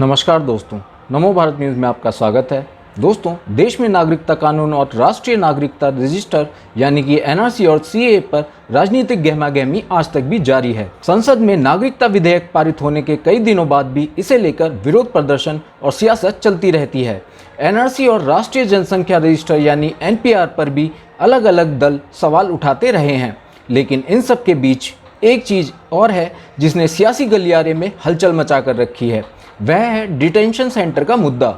नमस्कार दोस्तों, नमो भारत न्यूज़ में आपका स्वागत है। दोस्तों, देश में नागरिकता कानून और राष्ट्रीय नागरिकता रजिस्टर यानी कि एनआरसी और सीएए पर राजनीतिक गहमागहमी आज तक भी जारी है। संसद में नागरिकता विधेयक पारित होने के कई दिनों बाद भी इसे लेकर विरोध प्रदर्शन और सियासत चलती रहती है। एनआरसी और राष्ट्रीय जनसंख्या रजिस्टर यानी एनपीआर पर भी अलग अलग दल सवाल उठाते रहे हैं, लेकिन इन सब के बीच एक चीज़ और है जिसने सियासी गलियारे में हलचल मचा कर रखी है। वह है डिटेंशन सेंटर का मुद्दा।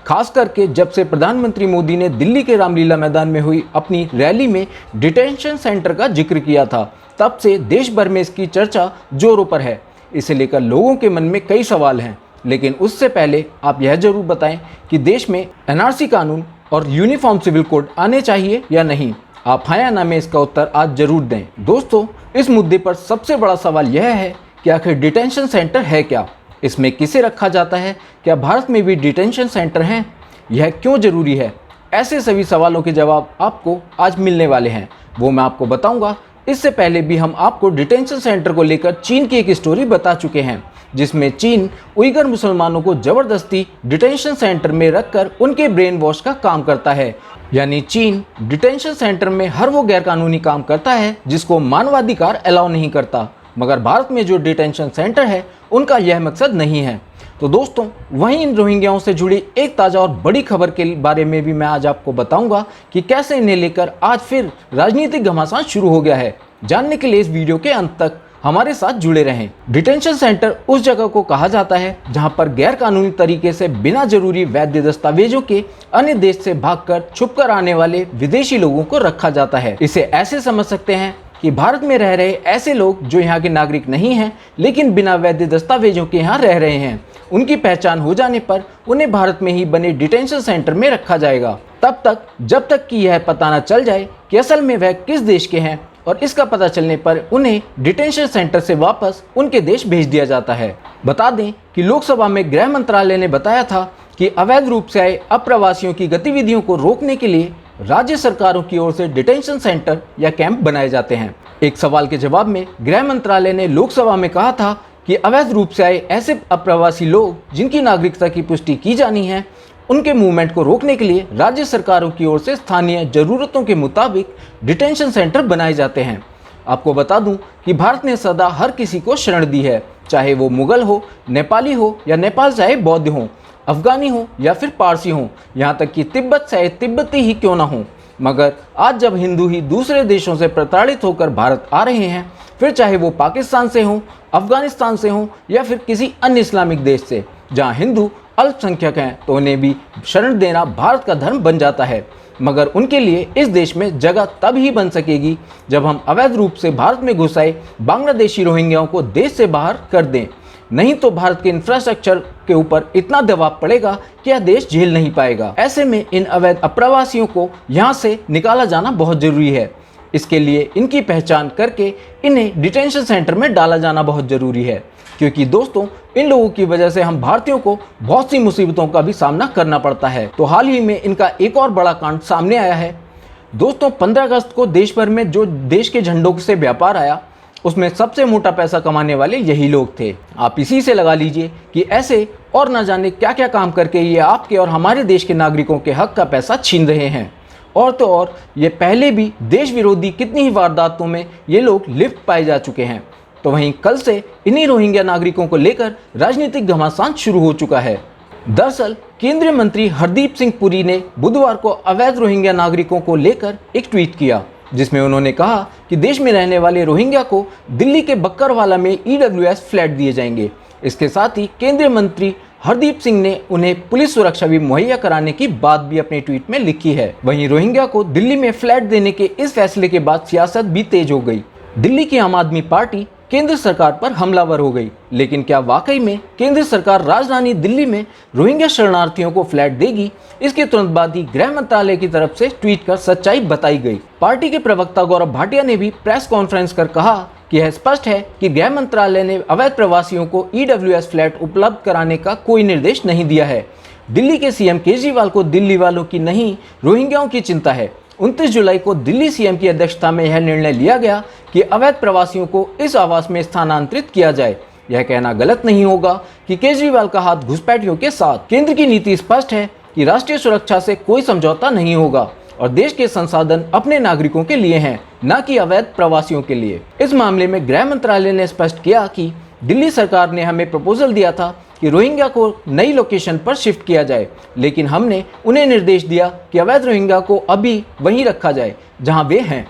खास करके जब से प्रधानमंत्री मोदी ने दिल्ली के रामलीला मैदान में हुई अपनी रैली में डिटेंशन सेंटर का जिक्र किया था, तब से देश भर में इसकी चर्चा जोरों पर है। इसे लेकर लोगों के मन में कई सवाल हैं, लेकिन उससे पहले आप यह जरूर बताएं कि देश में एनआरसी कानून और यूनिफॉर्म सिविल कोड आने चाहिए या नहीं। आप हाँ या ना में इसका उत्तर आज जरूर दें। दोस्तों, इस मुद्दे पर सबसे बड़ा सवाल यह है कि आखिर डिटेंशन सेंटर है क्या, इसमें किसे रखा जाता है, क्या भारत में भी डिटेंशन सेंटर हैं, यह क्यों ज़रूरी है। ऐसे सभी सवालों के जवाब आपको आज मिलने वाले हैं, वो मैं आपको बताऊंगा। इससे पहले भी हम आपको डिटेंशन सेंटर को लेकर चीन की एक स्टोरी बता चुके हैं, जिसमें चीन उइगर मुसलमानों को ज़बरदस्ती डिटेंशन सेंटर में रखकर उनके ब्रेन वॉश का काम करता है। यानी चीन डिटेंशन सेंटर में हर वो गैरकानूनी काम करता है जिसको मानवाधिकार अलाउ नहीं करता, मगर भारत में जो डिटेंशन सेंटर है उनका यह मकसद नहीं है। तो दोस्तों, वहीं इन रोहिंग्याओं से जुड़ी एक ताज़ा और बड़ी खबर के बारे में भी मैं आज आपको बताऊंगा कि कैसे इन्हें लेकर आज फिर राजनीतिक घमासान शुरू हो गया है। जानने के लिए इस वीडियो के अंत तक हमारे साथ जुड़े रहें। डिटेंशन सेंटर उस जगह को कहा जाता है जहां पर गैर कानूनी तरीके से बिना जरूरी वैध दस्तावेजों के अन्य देश से भागकर छुपकर आने वाले विदेशी लोगों को रखा जाता है। इसे ऐसे समझ सकते हैं कि भारत में रह रहे ऐसे लोग जो यहाँ के नागरिक नहीं हैं लेकिन बिना वैध दस्तावेजों के यहाँ रह रहे हैं, उनकी पहचान हो जाने पर उन्हें भारत में ही बने डिटेंशन सेंटर में रखा जाएगा, तब तक जब तक कि यह पता न चल जाए कि असल में वह किस देश के हैं, और इसका पता चलने पर उन्हें डिटेंशन सेंटर से वापस उनके देश भेज दिया जाता है। बता दें कि लोकसभा में गृह मंत्रालय ने बताया था कि अवैध रूप से आए अप्रवासियों की गतिविधियों को रोकने के लिए राज्य सरकारों की ओर से डिटेंशन सेंटर या कैंप बनाए जाते हैं। एक सवाल के जवाब में गृह मंत्रालय ने लोकसभा में कहा था कि अवैध रूप से आए ऐसे अप्रवासी लोग जिनकी नागरिकता की पुष्टि की जानी है, उनके मूवमेंट को रोकने के लिए राज्य सरकारों की ओर से स्थानीय जरूरतों के मुताबिक डिटेंशन सेंटर बनाए जाते हैं। आपको बता दूं कि भारत ने सदा हर किसी को शरण दी है, चाहे वो मुगल हो, नेपाली हो या नेपाल से आए बौद्ध हो, अफगानी हो या फिर पारसी हो, यहाँ तक कि तिब्बत से आए तिब्बती ही क्यों ना हो। मगर आज जब हिंदू ही दूसरे देशों से प्रताड़ित होकर भारत आ रहे हैं, फिर चाहे वो पाकिस्तान से हो, अफगानिस्तान से हो या फिर किसी अन्य इस्लामिक देश से जहाँ हिंदू अल्पसंख्यक हैं, तो उन्हें भी शरण देना भारत का धर्म बन जाता है। मगर उनके लिए इस देश में जगह तब ही बन सकेगी जब हम अवैध रूप से भारत में घुस आए बांग्लादेशी रोहिंग्याओं को देश से बाहर कर दें। नहीं तो भारत के इंफ्रास्ट्रक्चर के ऊपर इतना दबाव पड़ेगा कि यह देश झेल नहीं पाएगा। ऐसे में इन अवैध अप्रवासियों को यहाँ से निकाला जाना बहुत जरूरी है। इसके लिए इनकी पहचान करके इन्हें डिटेंशन सेंटर में डाला जाना बहुत जरूरी है, क्योंकि दोस्तों, इन लोगों की वजह से हम भारतीयों को बहुत सी मुसीबतों का भी सामना करना पड़ता है। तो हाल ही में इनका एक और बड़ा कांड सामने आया है। दोस्तों, 15 अगस्त को देश भर में जो देश के झंडों से व्यापार आया, उसमें सबसे मोटा पैसा कमाने वाले यही लोग थे। आप इसी से लगा लीजिए कि ऐसे और न जाने क्या क्या काम करके ये आपके और हमारे देश के नागरिकों के हक का पैसा छीन रहे हैं। और तो और ये पहले भी देश विरोधी कितनी ही वारदातों में ये लोग लिप्त पाए जा चुके हैं। तो वहीं कल से इन्हीं रोहिंग्या नागरिकों को लेकर राजनीतिक घमासान शुरू हो चुका है। दरअसल केंद्रीय मंत्री हरदीप सिंह पुरी ने बुधवार को अवैध रोहिंग्या नागरिकों को लेकर एक ट्वीट किया, जिसमें उन्होंने कहा कि देश में रहने वाले रोहिंग्या को दिल्ली के बक्करवाला में ईडब्ल्यूएस फ्लैट दिए जाएंगे। इसके साथ ही केंद्रीय मंत्री हरदीप सिंह ने उन्हें पुलिस सुरक्षा भी मुहैया कराने की बात भी अपने ट्वीट में लिखी है। वहीं रोहिंग्या को दिल्ली में फ्लैट देने के इस फैसले के बाद सियासत भी तेज हो गई। दिल्ली की आम आदमी पार्टी केंद्र सरकार पर हमलावर हो गई। लेकिन क्या वाकई में केंद्र सरकार राजधानी दिल्ली में रोहिंग्या शरणार्थियों को फ्लैट देगी? इसके तुरंत बाद ही गृह मंत्रालय की तरफ से ट्वीट कर सच्चाई बताई गई। पार्टी के प्रवक्ता गौरव भाटिया ने भी प्रेस कॉन्फ्रेंस कर कहा कि यह स्पष्ट है कि गृह मंत्रालय ने अवैध प्रवासियों को ईडब्ल्यूएस फ्लैट उपलब्ध कराने का कोई निर्देश नहीं दिया है। दिल्ली के सीएम केजरीवाल को दिल्ली वालों की नहीं, रोहिंग्याओं की चिंता है। 29 जुलाई को दिल्ली सीएम की अध्यक्षता में यह निर्णय लिया गया कि अवैध प्रवासियों को इस आवास में स्थानांतरित किया जाए। यह कहना गलत नहीं होगा कि केजरीवाल का हाथ घुसपैठियों के साथ। केंद्र की नीति स्पष्ट है कि राष्ट्रीय सुरक्षा से कोई समझौता नहीं होगा और देश के संसाधन अपने नागरिकों के लिए हैं, न कि अवैध प्रवासियों के लिए। इस मामले में गृह मंत्रालय ने स्पष्ट किया कि दिल्ली सरकार ने हमें प्रपोजल दिया था कि रोहिंग्या को नई लोकेशन पर शिफ्ट किया जाए, लेकिन हमने उन्हें निर्देश दिया कि अवैध रोहिंग्या को अभी वहीं रखा जाए जहां वे हैं।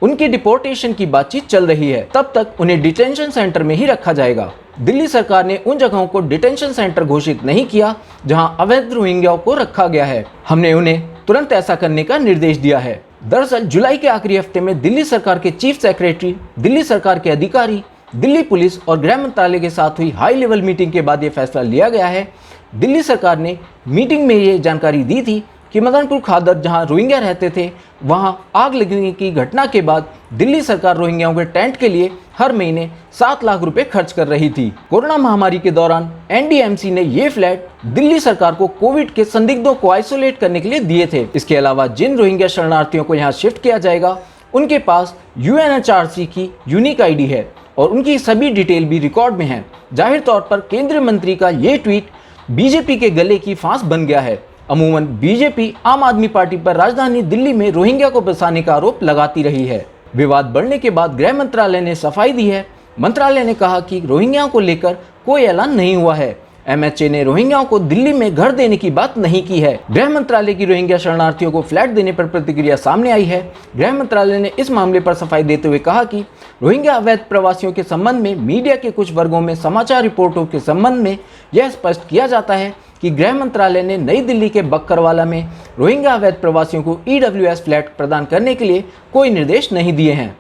उनकी डिपोर्टेशन की बातचीत चल रही है, तब तक उन्हें डिटेंशन सेंटर में ही रखा जाएगा। दिल्ली सरकार ने उन जगहों को डिटेंशन सेंटर घोषित नहीं किया जहां अवैध रोहिंग्याओं को रखा गया है। हमने उन्हें तुरंत ऐसा करने का निर्देश दिया है। दरअसल जुलाई के आखिरी हफ्ते में दिल्ली सरकार के चीफ सेक्रेटरी, दिल्ली सरकार के अधिकारी, दिल्ली पुलिस और गृह मंत्रालय के साथ हुई हाई लेवल मीटिंग के बाद यह फैसला लिया गया है। दिल्ली सरकार ने मीटिंग में ये जानकारी दी थी कि मदनपुर खादर जहां रोहिंग्या रहते थे वहां आग लगने की घटना के बाद दिल्ली सरकार रोहिंग्याओं के टेंट के लिए हर महीने 7 लाख रुपए खर्च कर रही थी। कोरोना महामारी के दौरान एनडीएमसी ने ये फ्लैट दिल्ली सरकार को कोविड के संदिग्धों को आइसोलेट करने के लिए दिए थे। इसके अलावा जिन रोहिंग्या शरणार्थियों को यहाँ शिफ्ट किया जाएगा उनके पास यूएनएचआरसी की यूनिक आईडी है और उनकी सभी डिटेल भी रिकॉर्ड में है। जाहिर तौर पर केंद्रीय मंत्री का ये ट्वीट बीजेपी के गले की फांस बन गया है। अमूमन बीजेपी आम आदमी पार्टी पर राजधानी दिल्ली में रोहिंग्या को बसाने का आरोप लगाती रही है। विवाद बढ़ने के बाद गृह मंत्रालय ने सफाई दी है। मंत्रालय ने कहा कि रोहिंग्याओं को लेकर कोई ऐलान नहीं हुआ है। एमएचए ने रोहिंग्याओं को दिल्ली में घर देने की बात नहीं की है। गृह मंत्रालय की रोहिंग्या शरणार्थियों को फ्लैट देने पर प्रतिक्रिया सामने आई है। गृह मंत्रालय ने इस मामले पर सफाई देते हुए कहा कि रोहिंग्या अवैध प्रवासियों के संबंध में मीडिया के कुछ वर्गों में समाचार रिपोर्टों के संबंध में यह स्पष्ट किया जाता है कि गृह मंत्रालय ने नई दिल्ली के बक्करवाला में रोहिंग्या अवैध प्रवासियों को ईडब्ल्यूएस फ्लैट प्रदान करने के लिए कोई निर्देश नहीं दिए हैं।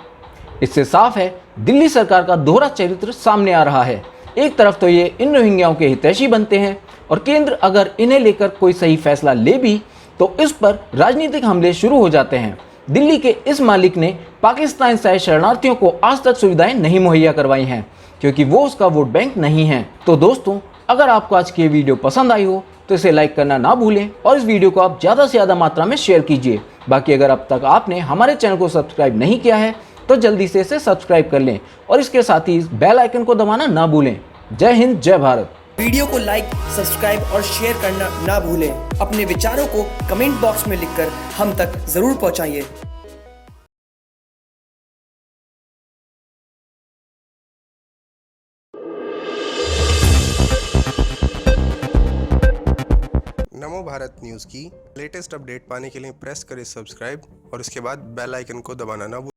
इससे साफ है दिल्ली सरकार का दोहरा चरित्र सामने आ रहा है। एक तरफ तो ये इन रोहिंग्याओं के हितैषी बनते हैं और केंद्र अगर इन्हें लेकर कोई सही फैसला ले भी तो इस पर राजनीतिक हमले शुरू हो जाते हैं। दिल्ली के इस मालिक ने पाकिस्तान से आए शरणार्थियों को आज तक सुविधाएं नहीं मुहैया करवाई हैं क्योंकि वो उसका वोट बैंक नहीं है। तो दोस्तों, अगर आपको आज की ये वीडियो पसंद आई हो तो इसे लाइक करना ना भूलें और इस वीडियो को आप ज़्यादा से ज़्यादा मात्रा में शेयर कीजिए। बाकी अगर अब तक आपने हमारे चैनल को सब्सक्राइब नहीं किया है तो जल्दी से इसे सब्सक्राइब कर लें और इसके साथ ही बेल आइकन को दबाना ना भूलें। जय हिंद, जय भारत। वीडियो को लाइक, सब्सक्राइब और शेयर करना ना भूलें। अपने विचारों को कमेंट बॉक्स में लिखकर हम तक जरूर पहुंचाइए। नमो भारत न्यूज़ की लेटेस्ट अपडेट पाने के लिए प्रेस करें सब्सक्राइब और उसके बाद बेल आइकन को दबाना ना भूलें।